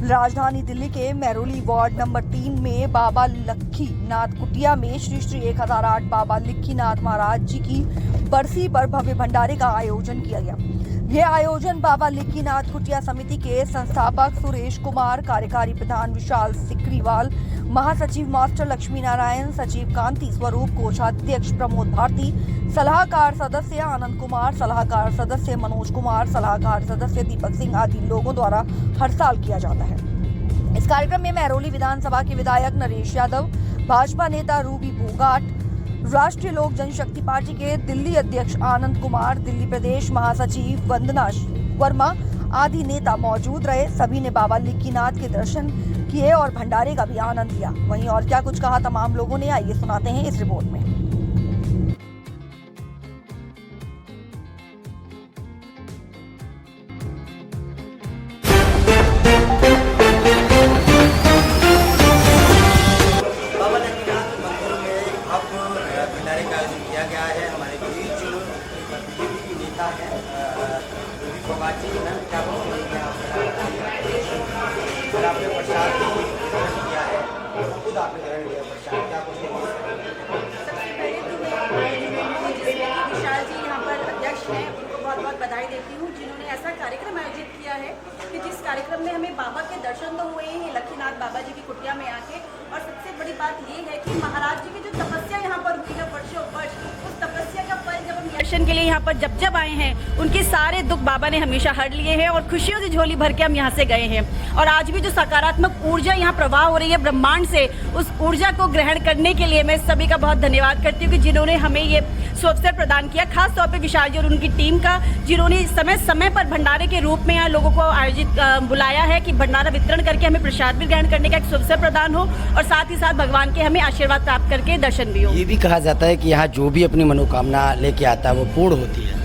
राजधानी दिल्ली के Mehrauli ward number 3 में बाबा लक्खी नाथ कुटिया में श्री श्री 1008 बाबा लक्खी नाथ महाराज जी की बरसी पर भव्य भंडारे का आयोजन किया गया। यह आयोजन बाबा लक्खी नाथ कुटिया समिति के संस्थापक सुरेश कुमार, कार्यकारी प्रधान विशाल सिकरीवाल, महासचिव मास्टर लक्ष्मी नारायण, सचिव कांति स्वरूप, कोषाध्यक्ष प्रमोद भारती, सलाहकार सदस्य आनंद कुमार, सलाहकार सदस्य मनोज कुमार, सलाहकार सदस्य दीपक सिंह आदि लोगों द्वारा हर साल किया जाता है। इस कार्यक्रम में मेहरौली विधानसभा के विधायक नरेश यादव, भाजपा नेता रूबी बोगाट, राष्ट्रीय लोक जनशक्ति पार्टी के दिल्ली अध्यक्ष आनंद कुमार, दिल्ली प्रदेश महासचिव वंदना वर्मा आदि नेता मौजूद रहे। सभी ने बाबा लक्खी नाथ के दर्शन किए और भंडारे का भी आनंद लिया। वहीं और क्या कुछ कहा तमाम लोगों ने, आइए सुनाते हैं इस रिपोर्ट में। बाबा लक्खी नाथ मंदिर में अब भंडारे का आयोजन किया गया है। हमारे बीच बीजेपी की नेता है रूबी बोगाट जी, क्या बोलेंगे आप? आपने प्रसाद ग्रहण किया है, खुद आपने ग्रहण किया प्रसाद, क्या कुछ सबसे पहले तो मैं आयोजन जिसमें कि विशाल जी यहाँ पर अध्यक्ष हैं, उनको बहुत बहुत बधाई देती हूँ जिन्होंने ऐसा कार्यक्रम आयोजित किया है कि जिस कार्यक्रम में हमें बाबा के दर्शन तो हुए हैं लक्खीनाथ बाबा जी की कुटिया में आके, और सबसे बड़ी बात ये है कि महाराज जी की जो तपस्या यहाँ पर हुई है वर्षों वर्ष, उस तपस्या का फल जब हम दर्शन के लिए यहाँ पर जब आए हैं, उनके सारे दुख बाबा ने हमेशा हर लिए हैं और खुशियों से झोली भर के हम यहाँ से गए हैं। और आज भी जो सकारात्मक ऊर्जा यहाँ प्रवाह हो रही है ब्रह्मांड से, उस ऊर्जा को ग्रहण करने के लिए मैं सभी का बहुत धन्यवाद करती हूँ कि जिन्होंने हमें ये अवसर प्रदान किया, खास तौर पे विशाल जी और उनकी टीम का, जिन्होंने समय समय पर भंडारे के रूप में यहाँ लोगों को आयोजित बुलाया है कि भंडारा वितरण करके हमें प्रसाद भी ग्रहण करने का एक अवसर प्रदान हो और साथ ही साथ भगवान के हमें आशीर्वाद प्राप्त करके दर्शन भी हो। ये भी कहा जाता है कि यहाँ जो भी अपनी मनोकामना लेके आता है वो पूर्ण होती है।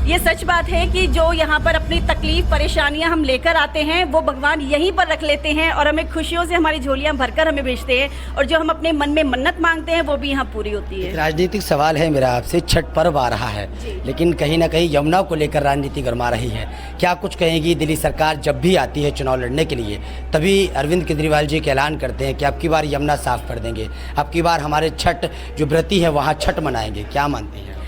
ये सच बात है कि जो यहाँ पर अपनी तकलीफ परेशानियां हम लेकर आते हैं वो भगवान यहीं पर रख लेते हैं और हमें खुशियों से हमारी झोलियां भरकर हमें भेजते हैं, और जो हम अपने मन में मन्नत मांगते हैं वो भी यहाँ पूरी होती है। राजनीतिक सवाल है मेरा आपसे, छठ पर्व आ रहा है लेकिन कहीं ना कहीं यमुना को लेकर राजनीति गरमा रही है, क्या कुछ कहेंगी? दिल्ली सरकार जब भी आती है चुनाव लड़ने के लिए तभी अरविंद केजरीवाल जी का ऐलान करते हैं कि अब की बार यमुना साफ कर देंगे, अब की बार हमारे छठ जो व्रती है वहाँ छठ मनाएंगे, क्या मानते हैं?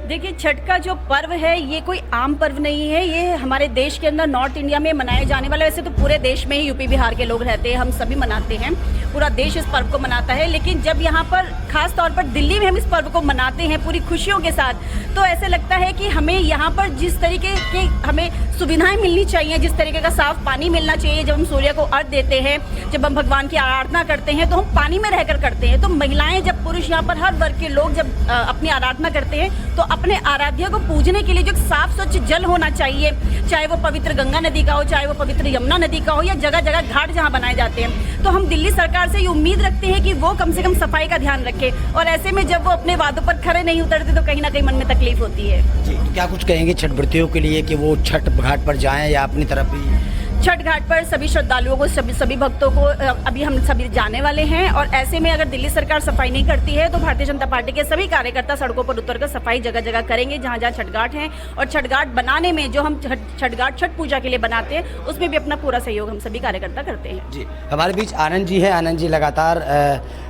देखिए, छठ का जो पर्व है ये कोई आम पर्व नहीं है, ये हमारे देश के अंदर नॉर्थ इंडिया में मनाए जाने वाला, वैसे तो पूरे देश में ही यूपी बिहार के लोग रहते हैं, हम सभी मनाते हैं, पूरा देश इस पर्व को मनाता है। लेकिन जब यहाँ पर खास तौर पर दिल्ली में हम इस पर्व को मनाते हैं पूरी खुशियों के साथ, तो ऐसे लगता है कि हमें यहाँ पर जिस तरीके की हमें सुविधाएं मिलनी चाहिए, जिस तरीके का साफ पानी मिलना चाहिए, जब हम सूर्य को अर्घ देते हैं, जब हम भगवान की आराधना करते हैं तो हम पानी में रहकर करते हैं। तो महिलाएं, जब पुरुष, यहाँ पर हर वर्ग के लोग जब अपनी आराधना करते हैं तो अपने आराध्य को पूजने के लिए जो साफ स्वच्छ जल होना चाहिए, चाहे वो पवित्र गंगा नदी का हो, चाहे वो पवित्र यमुना नदी का हो, या जगह जगह घाट जहाँ बनाए जाते हैं, तो हम दिल्ली सरकार से ये उम्मीद रखते हैं कि वो कम से कम सफाई का ध्यान रखे। और ऐसे में जब वो अपने वादों पर खरे नहीं उतरते तो कहीं ना कहीं मन में तकलीफ होती है। जी, तो क्या कुछ कहेंगे छठ व्रतियों के लिए कि वो छठ घाट पर जाएं या अपनी तरफ ही? छठ घाट पर सभी श्रद्धालुओं को, सभी भक्तों को अभी हम सभी जाने वाले हैं, और ऐसे में अगर दिल्ली सरकार सफाई नहीं करती है तो भारतीय जनता पार्टी के सभी कार्यकर्ता सड़कों पर उतरकर सफाई जगह जगह करेंगे जहां जहां छठ घाट हैं। और छठ घाट बनाने में जो हम छठ घाट छठ पूजा के लिए बनाते हैं उसमें भी अपना पूरा सहयोग हम सभी कार्यकर्ता करते हैं। जी, हमारे बीच आनंद जी है। आनंद जी लगातार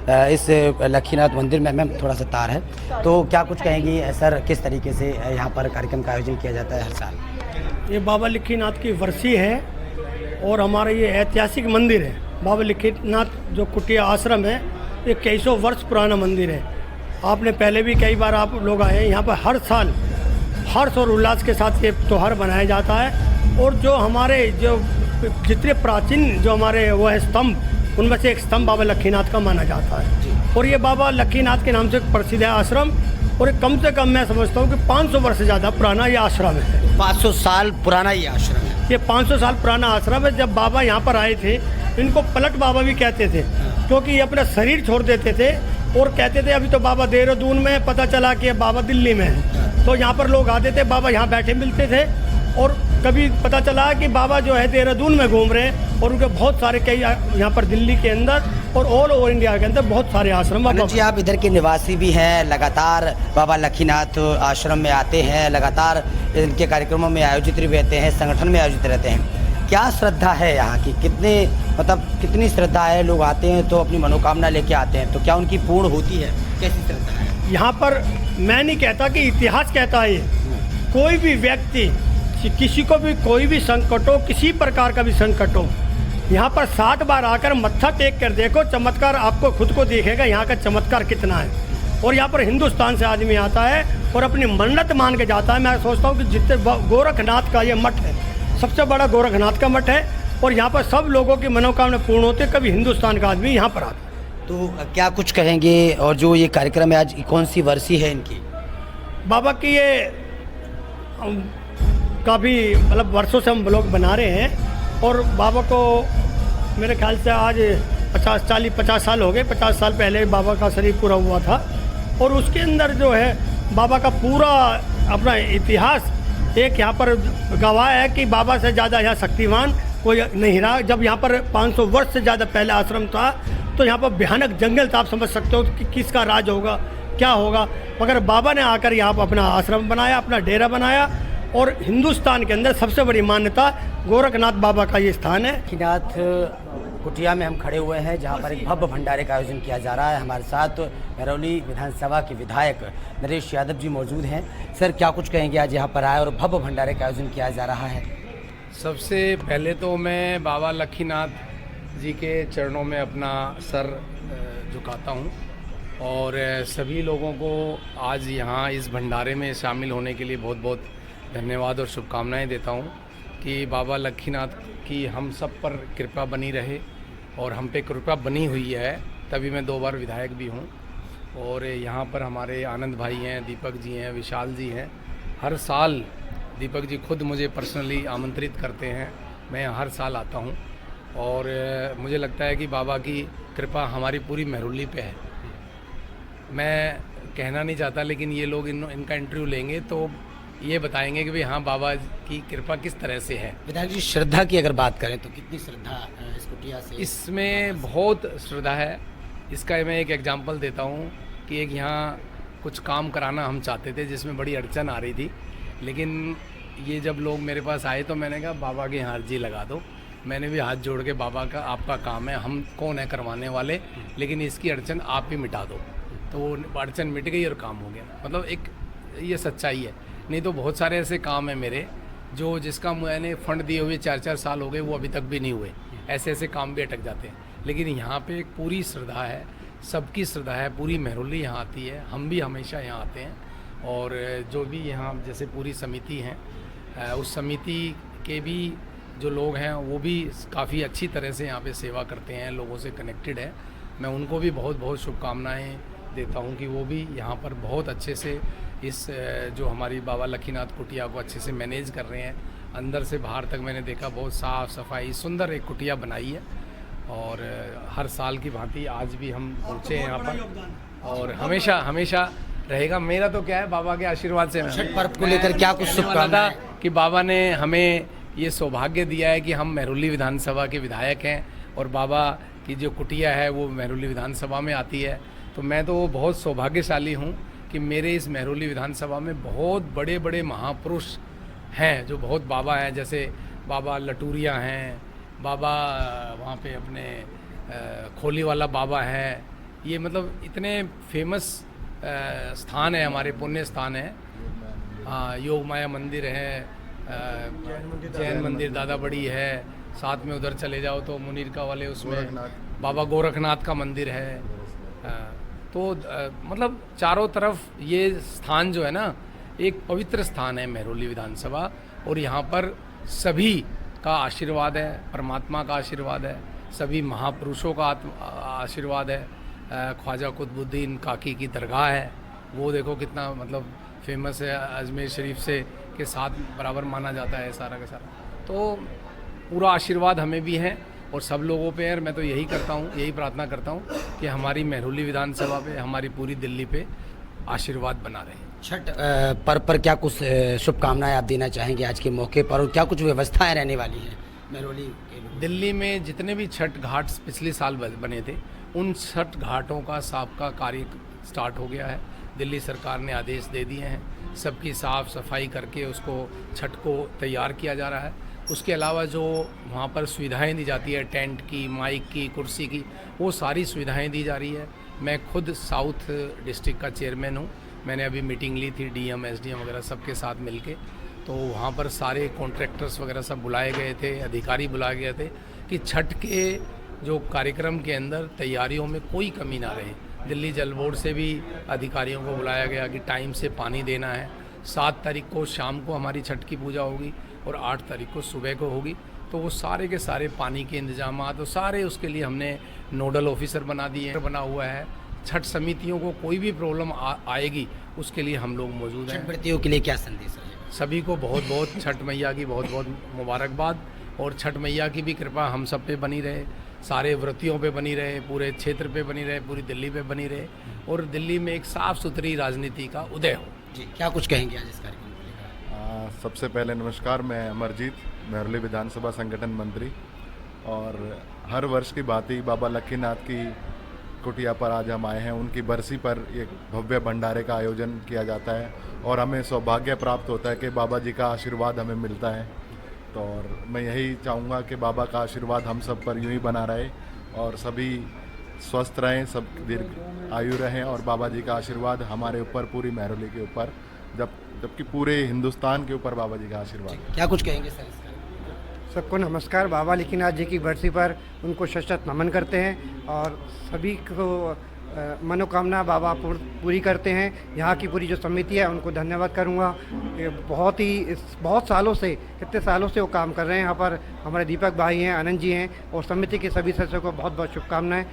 इस लक्खीनाथ मंदिर में मैम थोड़ा सा तार है, तो क्या कुछ कहेंगी सर, किस तरीके से यहाँ पर कार्यक्रम का आयोजन किया जाता है हर साल? ये बाबा लक्खीनाथ की वर्सी है और हमारा ये ऐतिहासिक मंदिर है। बाबा लक्खीनाथ जो कुटिया आश्रम है, ये कई सौ वर्ष पुराना मंदिर है। आपने पहले भी कई बार आप लोग आए हैं, यहाँ पर हर साल हर्ष और उल्लास के साथ ये त्यौहार मनाया जाता है। और जो हमारे जो जितने प्राचीन जो हमारे वो है स्तंभ, उनमें से एक स्तंभ बाबा लक्खीनाथ का माना जाता है। और ये बाबा लक्खीनाथ के नाम से प्रसिद्ध है आश्रम, और कम से कम मैं समझता हूँ कि 500 वर्ष से ज़्यादा पुराना ये आश्रम है। 500 साल पुराना ये आश्रम है। ये 500 साल पुराना आश्रम है। जब बाबा यहाँ पर आए थे, इनको पलट बाबा भी कहते थे, क्योंकि ये अपना शरीर छोड़ देते थे और कहते थे अभी तो बाबा देहरादून में, पता चला कि बाबा दिल्ली में है। तो यहाँ पर लोग आते थे, बाबा यहाँ बैठे मिलते थे, और कभी पता चला कि बाबा जो है देहरादून में घूम रहे हैं, और उनके बहुत सारे कई यहाँ पर दिल्ली के अंदर और ऑल ओवर इंडिया के अंदर बहुत सारे आश्रम। जी, आप इधर के निवासी भी हैं, लगातार बाबा लक्खीनाथ आश्रम में आते हैं, लगातार इनके कार्यक्रमों में आयोजित रहते हैं, संगठन में आयोजित रहते हैं। क्या श्रद्धा है यहाँ की, कितनी श्रद्धा है? लोग आते हैं तो अपनी मनोकामना लेके आते हैं, तो क्या उनकी पूर्ण होती है? कैसी श्रद्धा है यहाँ पर? मैं नहीं कहता कि इतिहास कहता है ये, कोई भी व्यक्ति किसी को भी कोई भी संकट हो, किसी प्रकार का भी संकट हो, यहाँ पर 7 बार आकर मत्था टेक कर देखो, चमत्कार आपको खुद को दिखेगा यहाँ का चमत्कार कितना है। और यहाँ पर हिंदुस्तान से आदमी आता है और अपनी मन्नत मान के जाता है। मैं सोचता हूँ कि जितने गोरखनाथ का ये मठ है, सबसे बड़ा गोरखनाथ का मठ है, और यहाँ पर सब लोगों की मनोकामना पूर्ण होती है। कभी हिंदुस्तान का आदमी यहाँ पर आता है। तो क्या कुछ कहेंगे? और जो ये कार्यक्रम है आज, कौन सी वर्षी है इनकी? बाबा की ये काफ़ी मतलब वर्षों से हम लोग बना रहे हैं, और बाबा को मेरे ख्याल से आज 50 साल हो गए। 50 साल पहले बाबा का शरीर पूरा हुआ था, और उसके अंदर जो है बाबा का पूरा अपना इतिहास एक यहाँ पर गवाह है कि बाबा से ज़्यादा यहाँ शक्तिमान कोई नहीं रहा। जब यहाँ पर 500 वर्ष से ज़्यादा पहले आश्रम था तो यहाँ पर भयानक जंगल था। आप समझ सकते हो कि किसका राज होगा, क्या होगा, मगर बाबा ने आकर यहाँ पर अपना आश्रम बनाया, अपना डेरा बनाया। और हिंदुस्तान के अंदर सबसे बड़ी मान्यता गोरखनाथ बाबा का ये स्थान है। लक्खीनाथ कुटिया में हम खड़े हुए हैं, जहां पर एक भव्य भंडारे का आयोजन किया जा रहा है। हमारे साथ महरौली विधानसभा के विधायक नरेश यादव जी मौजूद हैं। सर, क्या कुछ कहेंगे? आज यहाँ पर आए और भव्य भंडारे का आयोजन किया जा रहा है। सबसे पहले तो मैं बाबा लक्खीनाथ जी के चरणों में अपना सर झुकाता हूँ, और सभी लोगों को आज यहाँ इस भंडारे में शामिल होने के लिए बहुत बहुत धन्यवाद और शुभकामनाएं देता हूँ कि बाबा लक्खीनाथ की हम सब पर कृपा बनी रहे, और हम पे कृपा बनी हुई है, तभी मैं 2 बार विधायक भी हूँ। और यहाँ पर हमारे आनंद भाई हैं, दीपक जी हैं, विशाल जी हैं। हर साल दीपक जी खुद मुझे पर्सनली आमंत्रित करते हैं, मैं हर साल आता हूँ, और मुझे लगता है कि बाबा की कृपा हमारी पूरी महरौली पे है। मैं कहना नहीं चाहता, लेकिन ये लोग इनका इंटरव्यू लेंगे तो ये बताएंगे कि भाई हाँ, बाबा की कृपा किस तरह से है। विधायक जी, श्रद्धा की अगर बात करें तो कितनी श्रद्धा इस कुटिया से? इसमें बहुत श्रद्धा है। इसका मैं एक एग्जांपल देता हूँ कि एक यहाँ कुछ काम कराना हम चाहते थे, जिसमें बड़ी अड़चन आ रही थी, लेकिन ये जब लोग मेरे पास आए तो मैंने कहा बाबा की यहाँ अर्जी लगा दो। मैंने भी हाथ जोड़ के, बाबा का आपका काम है, हम कौन है करवाने वाले, लेकिन इसकी अड़चन आप ही मिटा दो। तो वो अड़चन मिट गई और काम हो गया। मतलब एक ये सच्चाई है। नहीं तो बहुत सारे ऐसे काम हैं मेरे जो जिसका मैंने फ़ंड दिए हुए 4-4 साल हो गए, वो अभी तक भी नहीं हुए। ऐसे ऐसे काम भी अटक जाते हैं। लेकिन यहाँ पे एक पूरी श्रद्धा है, सबकी श्रद्धा है, पूरी महरौली यहाँ आती है, हम भी हमेशा यहाँ आते हैं। और जो भी यहाँ जैसे पूरी समिति हैं, उस समिति के भी जो लोग हैं वो भी काफ़ी अच्छी तरह से यहाँ पे सेवा करते हैं, लोगों से कनेक्टेड है। मैं उनको भी बहुत बहुत शुभकामनाएँ देता हूँ कि वो भी यहाँ पर बहुत अच्छे से इस जो हमारी बाबा लक्खीनाथ कुटिया को अच्छे से मैनेज कर रहे हैं। अंदर से बाहर तक मैंने देखा बहुत साफ़ सफाई सुंदर एक कुटिया बनाई है, और हर साल की भांति आज भी हम पहुँचे हैं यहाँ पर, और हमेशा हमेशा रहेगा। मेरा तो क्या है, बाबा के आशीर्वाद से छठ पर्व को लेकर क्या कुछ शुभकामनाएं कि बाबा ने हमें ये सौभाग्य दिया है कि हम महरौली विधानसभा के विधायक हैं, और बाबा की जो कुटिया है वो महरौली विधानसभा में आती है। तो मैं तो बहुत सौभाग्यशाली हूँ कि मेरे इस महरौली विधानसभा में बहुत बड़े बड़े महापुरुष हैं, जो बहुत बाबा हैं, जैसे बाबा लटूरिया हैं, बाबा वहाँ पे अपने खोली वाला बाबा हैं। ये मतलब इतने फेमस स्थान है, हमारे पुण्य स्थान है। हाँ, योग माया मंदिर है, जैन मंदिर दादा बड़ी है, साथ में उधर चले जाओ तो मुनीरका वाले उसमें बाबा गोरखनाथ का मंदिर है। तो मतलब चारों तरफ ये स्थान जो है ना, एक पवित्र स्थान है महरौली विधानसभा, और यहाँ पर सभी का आशीर्वाद है, परमात्मा का आशीर्वाद है, सभी महापुरुषों का आशीर्वाद है। ख्वाजा कुतुबुद्दीन काकी की दरगाह है, वो देखो कितना मतलब फेमस है, अजमेर शरीफ से के साथ बराबर माना जाता है सारा का सारा। तो पूरा आशीर्वाद हमें भी है और सब लोगों पे है। मैं तो यही करता हूँ, यही प्रार्थना करता हूँ कि हमारी महरौली विधानसभा पे, हमारी पूरी दिल्ली पे आशीर्वाद बना रहे। छठ पर्व पर क्या कुछ शुभकामनाएं आप देना चाहेंगे आज के मौके पर, और क्या कुछ व्यवस्थाएं रहने वाली हैं महरौली के लिए? दिल्ली में जितने भी छठ घाट पिछले साल बने थे, उन छठ घाटों का साफ का कार्य स्टार्ट हो गया है। दिल्ली सरकार ने आदेश दे दिए हैं, सबकी साफ़ सफाई करके उसको छठ को तैयार किया जा रहा है। उसके अलावा जो वहाँ पर सुविधाएं दी जाती है, टेंट की, माइक की, कुर्सी की, वो सारी सुविधाएं दी जा रही है। मैं खुद साउथ डिस्ट्रिक्ट का चेयरमैन हूँ। मैंने अभी मीटिंग ली थी डीएम, एसडीएम वगैरह सबके साथ मिलके, तो वहाँ पर सारे कॉन्ट्रैक्टर्स वगैरह सब बुलाए गए थे, अधिकारी बुलाए गए थे कि छठ के जो कार्यक्रम के अंदर तैयारियों में कोई कमी ना रहे। दिल्ली जल बोर्ड से भी अधिकारियों को बुलाया गया कि टाइम से पानी देना है। 7 तारीख को शाम को हमारी छठ की पूजा होगी और 8 तारीख को सुबह को होगी, तो वो सारे के सारे पानी के इंतजाम तो सारे उसके लिए हमने नोडल ऑफिसर बना दिए, बना हुआ है। छठ समितियों को कोई भी प्रॉब्लम आएगी उसके लिए हम लोग मौजूद हैं। छठ व्रतियों के लिए क्या संदेश है? सभी को बहुत बहुत छठ मैया की बहुत बहुत मुबारकबाद, और छठ मैया की भी कृपा हम सब पे बनी रहे, सारे व्रतियों पे बनी रहे, पूरे क्षेत्र पे बनी रहे, पूरी दिल्ली पे बनी रहे, और दिल्ली में एक साफ़ सुथरी राजनीति का उदय हो। जी, क्या कुछ कहेंगे आज इस कार्यक्रम को लेकर? सबसे पहले नमस्कार, मैं अमरजीत, महरौली विधानसभा संगठन मंत्री। और हर वर्ष की बात ही बाबा लक्खीनाथ की कुटिया पर आज हम आए हैं। उनकी बरसी पर एक भव्य भंडारे का आयोजन किया जाता है और हमें सौभाग्य प्राप्त होता है कि बाबा जी का आशीर्वाद हमें मिलता है। तो और मैं यही चाहूँगा कि बाबा का आशीर्वाद हम सब पर यूं ही बना रहे और सभी स्वस्थ रहें, सब दीर्घ आयु रहें, और बाबा जी का आशीर्वाद हमारे ऊपर, पूरी महरौली के ऊपर, जबकि पूरे हिंदुस्तान के ऊपर बाबा जी का आशीर्वाद। क्या कुछ कहेंगे सर इसका? सबको नमस्कार। बाबा लेखीनाथ जी की बरसी पर उनको शत नमन करते हैं और सभी को मनोकामना बाबा पूरी करते हैं। यहाँ की पूरी जो समिति है उनको धन्यवाद करूँगा। बहुत सालों से, कितने सालों से वो काम कर रहे हैं यहाँ पर। हमारे दीपक भाई हैं, आनंद जी हैं, और समिति के सभी सदस्यों को बहुत बहुत शुभकामनाएं।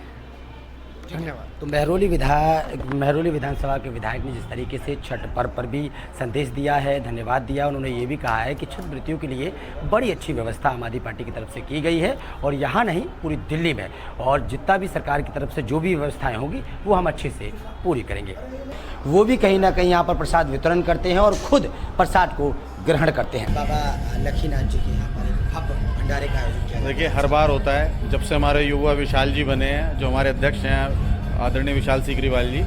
धन्यवाद। तो महरौली विधानसभा के विधायक ने जिस तरीके से छठ पर्व पर भी संदेश दिया है, धन्यवाद दिया, उन्होंने ये भी कहा है कि छठ व्रतियों के लिए बड़ी अच्छी व्यवस्था आम आदमी पार्टी की तरफ से की गई है, और यहाँ नहीं पूरी दिल्ली में, और जितना भी सरकार की तरफ से जो भी व्यवस्थाएं होंगी वो हम अच्छे से पूरी करेंगे। वो भी कहीं ना कहीं यहाँ पर प्रसाद वितरण करते हैं और खुद प्रसाद को ग्रहण करते हैं। बाबा लक्खीनाथ जी के यहाँ पर भंडारे का आयोजन किया। देखिए, हर बार होता है। जब से हमारे युवा विशाल जी बने हैं, जो हमारे अध्यक्ष हैं आदरणीय विशाल सीकरीवाल जी,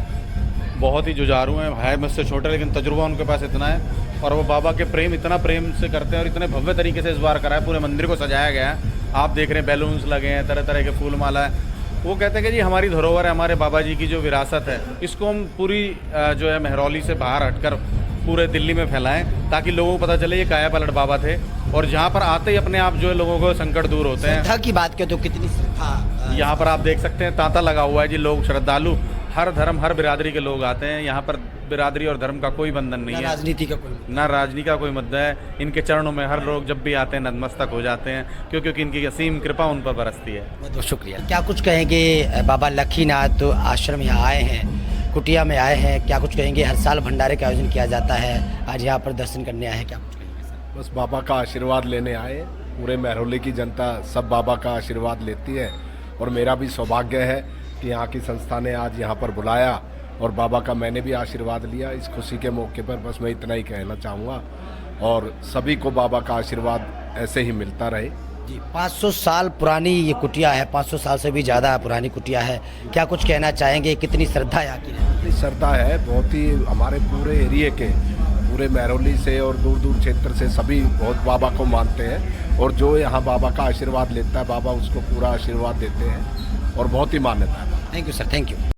बहुत ही जुझारू हैं, है मुझसे छोटे लेकिन तजुर्बा उनके पास इतना है, और वो बाबा के प्रेम इतना प्रेम से करते हैं और इतने भव्य तरीके से इस बार करा है। पूरे मंदिर को सजाया गया है, आप देख रहे हैं, बैलून्स लगे हैं, तरह तरह के फूल माला है। वो कहते हैं कि जी हमारी धरोहर है, हमारे बाबा जी की जो विरासत है, इसको हम पूरी जो है महरौली से बाहर हटकर पूरे दिल्ली में फैलाएं, ताकि लोगों को पता चले ये काया पलट बाबा थे, और जहाँ पर आते ही अपने आप जो है लोगों को संकट दूर होते हैं। श्रद्धा की बात करें तो कितनी श्रद्धा यहाँ पर आप देख सकते हैं, तांता लगा हुआ है जी। लोग श्रद्धालु, हर धर्म, हर बिरादरी के लोग आते हैं यहाँ पर। बिरादरी और धर्म का कोई बंधन नहीं है, राजनीति का कोई मुद्दा है। इनके चरणों में हर लोग जब भी आते हैं नतमस्तक हो जाते हैं, क्योंकि इनकी असीम कृपा उन पर बरसती है। बहुत बहुत शुक्रिया। क्या कुछ कहेंगे? बाबा लक्खीनाथ आश्रम यहाँ आए हैं, कुटिया में आए हैं, क्या कुछ कहेंगे? हर साल भंडारे का आयोजन किया जाता है, आज यहाँ पर दर्शन करने आए हैं, क्या कुछ कहेंगे सर? बस बाबा का आशीर्वाद लेने आए। पूरे महरौली की जनता सब बाबा का आशीर्वाद लेती है, और मेरा भी सौभाग्य है कि यहाँ की संस्था ने आज यहाँ पर बुलाया और बाबा का मैंने भी आशीर्वाद लिया। इस खुशी के मौके पर बस मैं इतना ही कहना चाहूँगा, और सभी को बाबा का आशीर्वाद ऐसे ही मिलता रहे। जी, 500 साल पुरानी ये कुटिया है, 500 साल से भी ज़्यादा पुरानी कुटिया है। क्या कुछ कहना चाहेंगे? कितनी श्रद्धा यहाँ की है? इतनी श्रद्धा है, बहुत ही। हमारे पूरे एरिए के, पूरे महरौली से और दूर दूर क्षेत्र से सभी बहुत बाबा को मानते हैं, और जो यहाँ बाबा का आशीर्वाद लेता है, बाबा उसको पूरा आशीर्वाद देते हैं, और बहुत ही मान्यता है। Thank you sir, thank you.